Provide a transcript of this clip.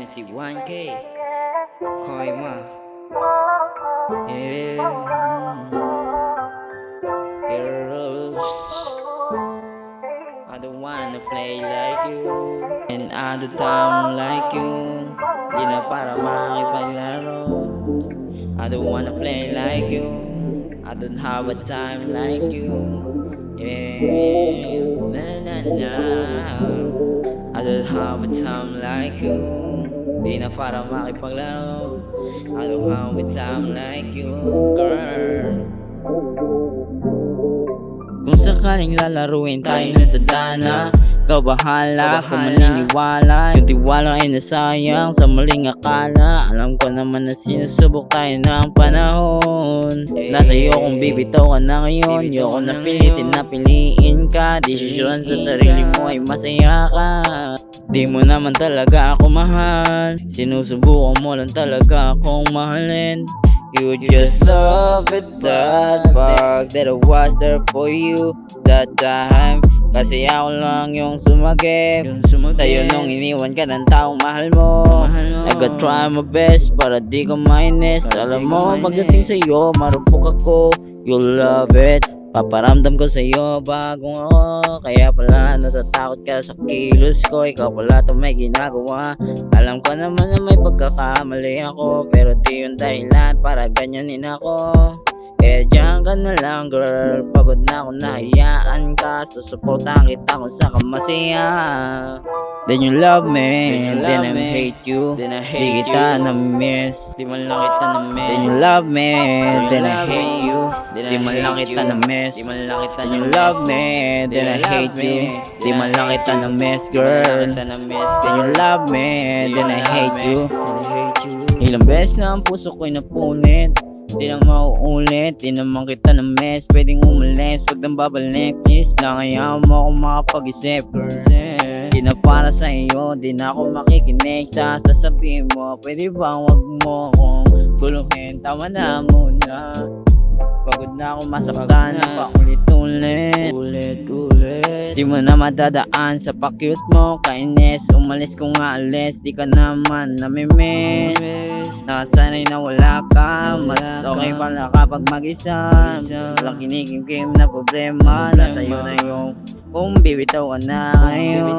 si 1K Koima. Yeah. Heroes. I don't wanna play like you, and I do time like you. Di na para makipaglaro. I don't wanna play like you. I don't have a time like you. Yeah, na na na. I don't have a time like you. Di na para makipaglaro. I don't have a time like you, girl. Kung sakaling lalaruin tayo natadana, ikaw bahala kung maniniwala. Yung tiwala ay nasayang sa maling akala. Alam ko naman na sinusubok tayo ng panahon. Nasa iyo kung bibitaw ka na ngayon. Yoko na pilitin na piliin ka. Desisyon sa sarili mo ay masaya ka. Di mo naman talaga ako mahal. Sinusubukan mo lang talaga akong mahalin. You just love it that fact that I was there for you that time. Kasi ako lang yung sumagip tayo nung iniwan ka ng taong mahal mo. I got try my best para di ko mainis. Alam mo pagdating sa'yo marupok ako. You'll love it. Paparamdam ko sa'yo bagong ako. Kaya pala natatakot ka sa kilos ko. Ikaw pala to may ginagawa. Alam ko naman na may pagkakamali ako, pero di yung dahilan para ganyanin ako. Eh diyan ka na lang girl. Pagod na ako nahayaan ka. Susuportahan kita kung sa kamasaya. Then you love me, then I hate you. Di kita na-miss, di man lang kita na-miss. Then you love me, then I hate you. Di man lang kita na-miss. Then you love me, then I hate you. Di man lang kita na-miss girl. Then you love me, then I hate you. Ilang beses na ang puso ko'y napunit. Di na mauulit, di naman kita na-miss. Pwedeng umalis, pag nang babalik please lang, ayaw mo akong makapag-isip girl. Di na para sa iyo, di na ako makikinig sa sasabihin mo. Pwede bang wag mo akong guluhin, tama na muna. Pagod na ako masaktan pa ulit-ulit. Di mo na madadaan sa pakyut mo. Kainis, umalis kung aalis. Di ka naman namimiss. Nakasanay na wala ka. Mas okay pala kapag mag-isa. Walang kinikim-kim na problema. Nasa iyo na yung kung bibitaw ka na ngayon.